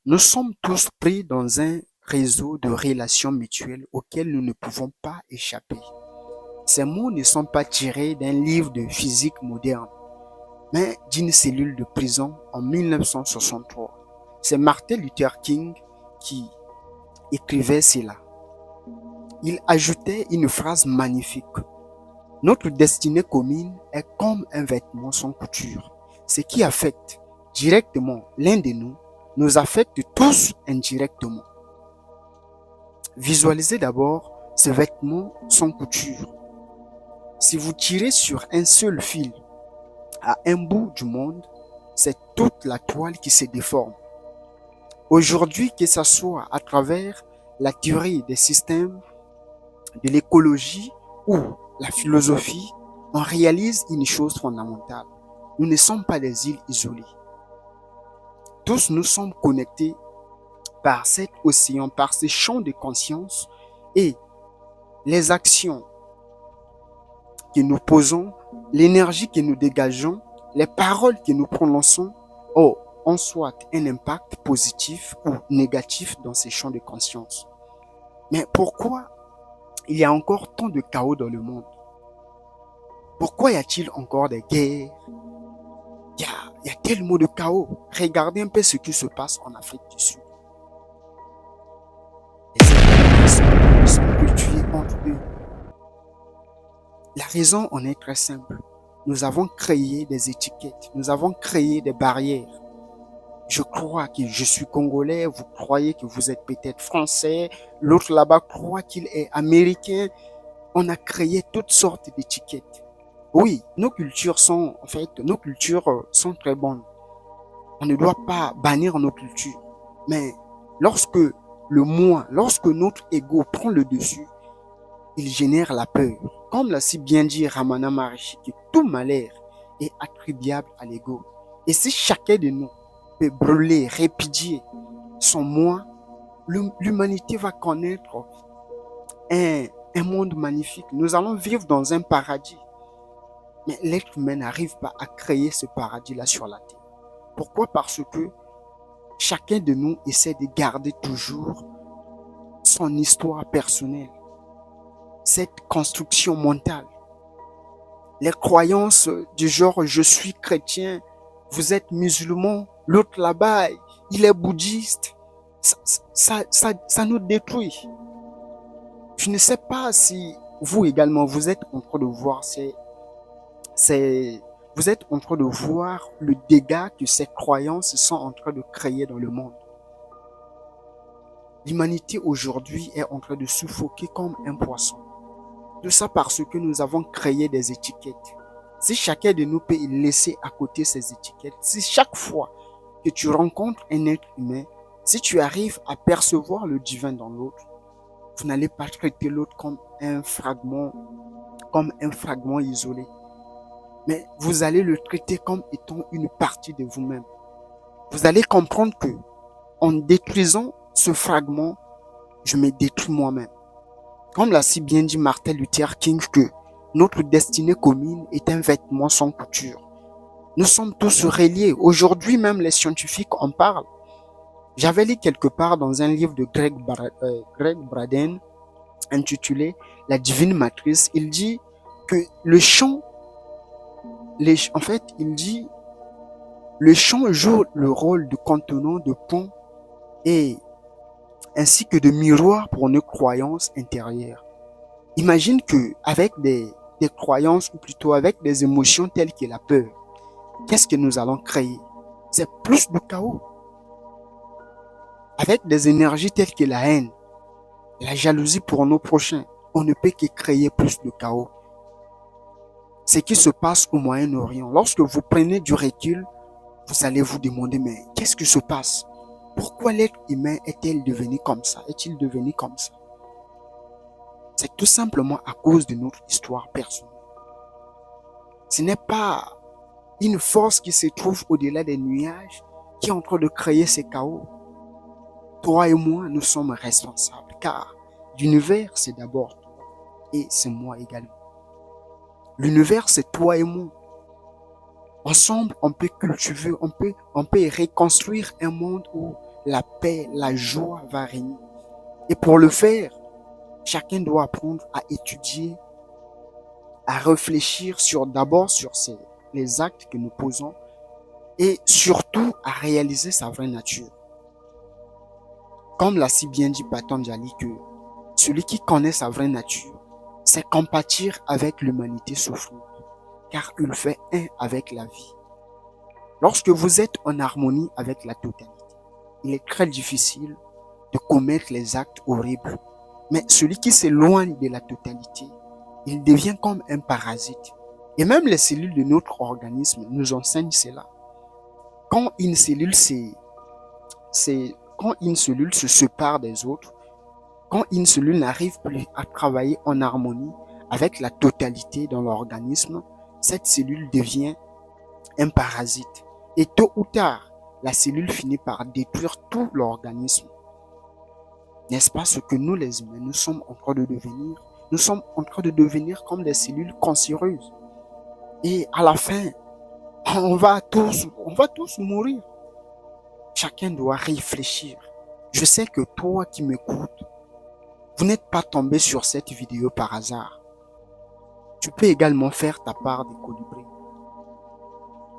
Nous sommes tous pris dans un réseau de relations mutuelles auxquelles nous ne pouvons pas échapper. Ces mots ne sont pas tirés d'un livre de physique moderne, mais d'une cellule de prison en 1963. C'est Martin Luther King qui écrivait cela. Il ajoutait une phrase magnifique. Notre destinée commune est comme un vêtement sans couture. Ce qui affecte directement l'un de nous affecte tous indirectement. Visualisez d'abord ce vêtement sans couture. Si vous tirez sur un seul fil à un bout du monde, c'est toute la toile qui se déforme. Aujourd'hui, que ce soit à travers la théorie des systèmes, de l'écologie ou la philosophie, on réalise une chose fondamentale. Nous ne sommes pas des îles isolées. Tous nous sommes connectés par cet océan, par ces champs de conscience et les actions que nous posons, l'énergie que nous dégageons, les paroles que nous prononçons ont soit un impact positif ou négatif dans ces champs de conscience. Mais pourquoi il y a encore tant de chaos dans le monde? Pourquoi y a-t-il encore des guerres? Il y a tellement de chaos. Regardez un peu ce qui se passe en Afrique du Sud. Les Africains sont tués entre eux. La raison en est très simple. Nous avons créé des étiquettes, nous avons créé des barrières. Je crois que je suis congolais, vous croyez que vous êtes peut-être français, l'autre là-bas croit qu'il est américain. On a créé toutes sortes d'étiquettes. Oui, nos cultures sont très bonnes. On ne doit pas bannir nos cultures. Mais lorsque lorsque notre ego prend le dessus, il génère la peur. Comme l'a si bien dit Ramana Maharishi, que tout malheur est attribuable à l'ego. Et si chacun de nous peut brûler, répudier son moi, l'humanité va connaître un monde magnifique. Nous allons vivre dans un paradis. Mais l'être humain n'arrive pas à créer ce paradis-là sur la terre. Pourquoi? Parce que chacun de nous essaie de garder toujours son histoire personnelle, cette construction mentale. Les croyances du genre je suis chrétien, vous êtes musulman, l'autre là-bas, il est bouddhiste. Ça nous détruit. Je ne sais pas si vous également, vous êtes en train de voir vous êtes en train de voir le dégât que ces croyances sont en train de créer dans le monde. L'humanité aujourd'hui est en train de suffoquer comme un poisson. Tout ça parce que nous avons créé des étiquettes. Si chacun de nous peut laisser à côté ces étiquettes, si chaque fois que tu rencontres un être humain, si tu arrives à percevoir le divin dans l'autre, vous n'allez pas traiter l'autre comme un fragment isolé. Mais vous allez le traiter comme étant une partie de vous-même. Vous allez comprendre que en détruisant ce fragment, je me détruis moi-même. Comme l'a si bien dit Martin Luther King, que notre destinée commune est un vêtement sans couture. Nous sommes tous reliés. Aujourd'hui même, les scientifiques en parlent. J'avais lu quelque part dans un livre de Greg Braden intitulé La Divine Matrice, il dit que il dit le chant joue le rôle de contenant, de pont et ainsi que de miroir pour nos croyances intérieures. Imagine que avec des croyances ou plutôt avec des émotions telles que la peur, qu'est-ce que nous allons créer? C'est plus de chaos. Avec des énergies telles que la haine, la jalousie pour nos prochains, on ne peut que créer plus de chaos. Ce qui se passe au Moyen-Orient, lorsque vous prenez du recul, vous allez vous demander, mais qu'est-ce qui se passe? Pourquoi l'être humain est-il devenu comme ça? Est-il devenu comme ça? C'est tout simplement à cause de notre histoire personnelle. Ce n'est pas une force qui se trouve au-delà des nuages qui est en train de créer ces chaos. Toi et moi, nous sommes responsables, car l'univers, c'est d'abord toi et c'est moi également. L'univers, c'est toi et moi. Ensemble, on peut cultiver, on peut reconstruire un monde où la paix, la joie va régner. Et pour le faire, chacun doit apprendre à étudier, à réfléchir d'abord sur les actes que nous posons et surtout à réaliser sa vraie nature. Comme l'a si bien dit Patanjali, que celui qui connaît sa vraie nature, c'est compatir avec l'humanité souffrante, car il fait un avec la vie. Lorsque vous êtes en harmonie avec la totalité, il est très difficile de commettre les actes horribles. Mais celui qui s'éloigne de la totalité, il devient comme un parasite. Et même les cellules de notre organisme nous enseignent cela. Quand une cellule quand une cellule se sépare des autres, quand une cellule n'arrive plus à travailler en harmonie avec la totalité dans l'organisme, cette cellule devient un parasite. Et tôt ou tard, la cellule finit par détruire tout l'organisme. N'est-ce pas ce que nous les humains, nous sommes en train de devenir? Nous sommes en train de devenir comme des cellules cancéreuses. Et à la fin, on va tous mourir. Chacun doit réfléchir. Je sais que toi qui m'écoutes, vous n'êtes pas tombé sur cette vidéo par hasard. Tu peux également faire ta part des colibris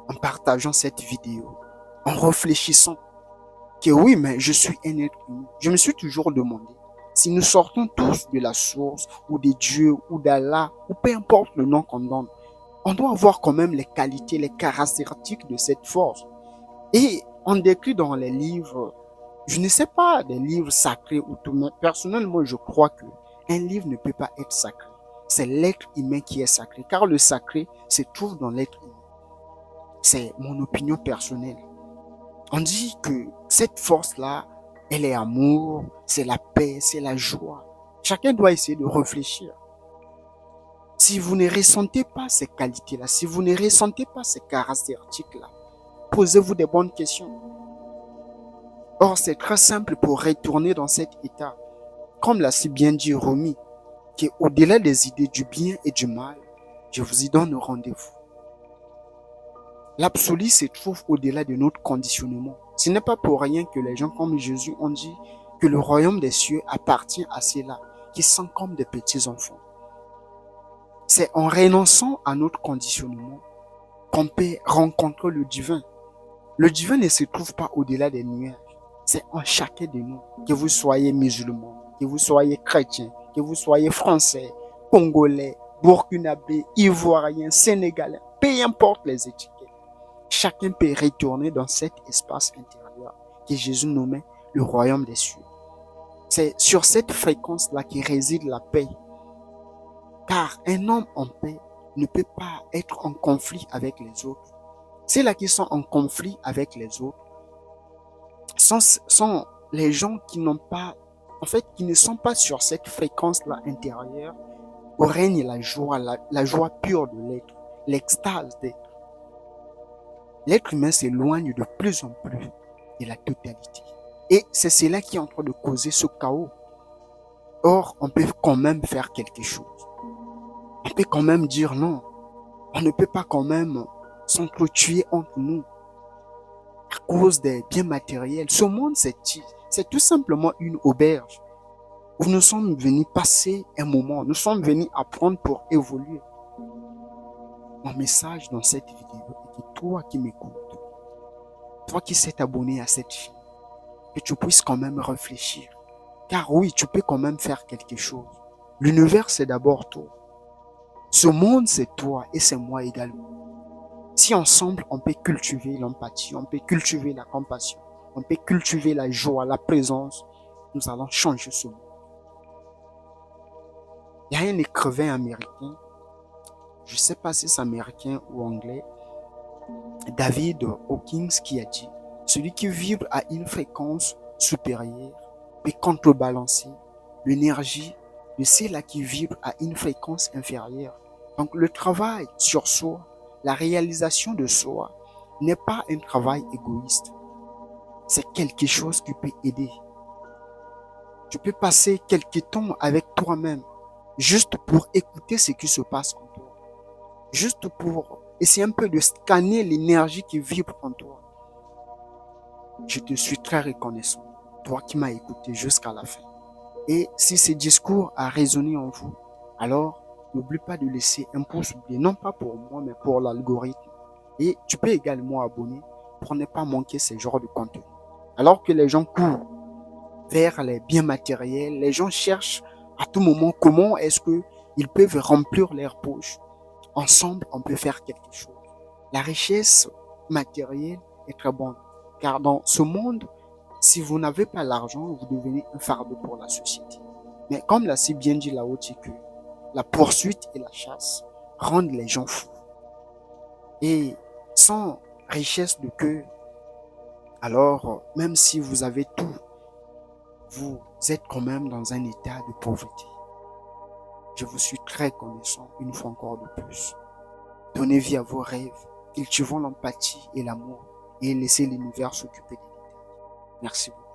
en partageant cette vidéo, en réfléchissant que oui, mais je suis un être humain. Je me suis toujours demandé, si nous sortons tous de la source, ou de Dieu, ou d'Allah, ou peu importe le nom qu'on donne, on doit avoir quand même les qualités, les caractéristiques de cette force. Et on décrit dans les livres, je ne sais pas, des livres sacrés ou tout, mais personnellement, je crois que un livre ne peut pas être sacré. C'est l'être humain qui est sacré, car le sacré se trouve dans l'être humain. C'est mon opinion personnelle. On dit que cette force-là, elle est amour, c'est la paix, c'est la joie. Chacun doit essayer de réfléchir. Si vous ne ressentez pas ces qualités-là, si vous ne ressentez pas ces caractéristiques-là, posez-vous des bonnes questions. Or, c'est très simple pour retourner dans cet état. Comme l'a si bien dit Rumi, qui au-delà des idées du bien et du mal, je vous y donne rendez-vous. L'absolu se trouve au-delà de notre conditionnement. Ce n'est pas pour rien que les gens comme Jésus ont dit que le royaume des cieux appartient à ceux-là qui sont comme des petits enfants. C'est en renonçant à notre conditionnement qu'on peut rencontrer le divin. Le divin ne se trouve pas au-delà des nuages. C'est en chacun de nous, que vous soyez musulman, que vous soyez chrétien, que vous soyez français, congolais, burkinabé, ivoirien, sénégalais, peu importe les étiquettes. Chacun peut retourner dans cet espace intérieur que Jésus nommait le royaume des cieux. C'est sur cette fréquence-là que réside la paix. Car un homme en paix ne peut pas être en conflit avec les autres. Ceux-là qui sont en conflit avec les autres sont les gens qui n'ont pas, en fait, qui ne sont pas sur cette fréquence-là intérieure où règne la joie pure de l'être, l'extase d'être. L'être humain s'éloigne de plus en plus de la totalité. Et c'est cela qui est en train de causer ce chaos. Or, on peut quand même faire quelque chose. On peut quand même dire non. On ne peut pas quand même s'entretuer entre nous à cause des biens matériels. Ce monde, c'est tout simplement une auberge où nous sommes venus passer un moment. Nous sommes venus apprendre pour évoluer. Mon message dans cette vidéo est que toi qui m'écoutes, toi qui s'es abonné à cette chaîne, que tu puisses quand même réfléchir. Car oui, tu peux quand même faire quelque chose. L'univers, c'est d'abord toi. Ce monde, c'est toi et c'est moi également. Si ensemble, on peut cultiver l'empathie, on peut cultiver la compassion, on peut cultiver la joie, la présence, nous allons changer ce monde. Il y a un écrivain américain, je ne sais pas si c'est américain ou anglais, David Hawkins, qui a dit, celui qui vibre à une fréquence supérieure peut contrebalancer l'énergie de ceux-là qui vibrent à une fréquence inférieure. Donc le travail sur soi, la réalisation de soi, n'est pas un travail égoïste. C'est quelque chose qui peut aider. Tu peux passer quelques temps avec toi-même, juste pour écouter ce qui se passe en toi. Juste pour essayer un peu de scanner l'énergie qui vibre en toi. Je te suis très reconnaissant, toi qui m'as écouté jusqu'à la fin. Et si ce discours a résonné en vous, alors n'oublie pas de laisser un pouce bleu, non pas pour moi, mais pour l'algorithme. Et tu peux également abonner pour ne pas manquer ce genre de contenu. Alors que les gens courent vers les biens matériels, les gens cherchent à tout moment comment est-ce qu'ils peuvent remplir leurs poches. Ensemble, on peut faire quelque chose. La richesse matérielle est très bonne, car dans ce monde, si vous n'avez pas l'argent, vous devenez un fardeau pour la société. Mais comme l'a si bien dit Lao Tzu, que la poursuite et la chasse rendent les gens fous. Et sans richesse de cœur, alors même si vous avez tout, vous êtes quand même dans un état de pauvreté. Je vous suis très connaissant une fois encore de plus. Donnez vie à vos rêves, cultivons l'empathie et l'amour et laissez l'univers s'occuper des détails. Merci beaucoup.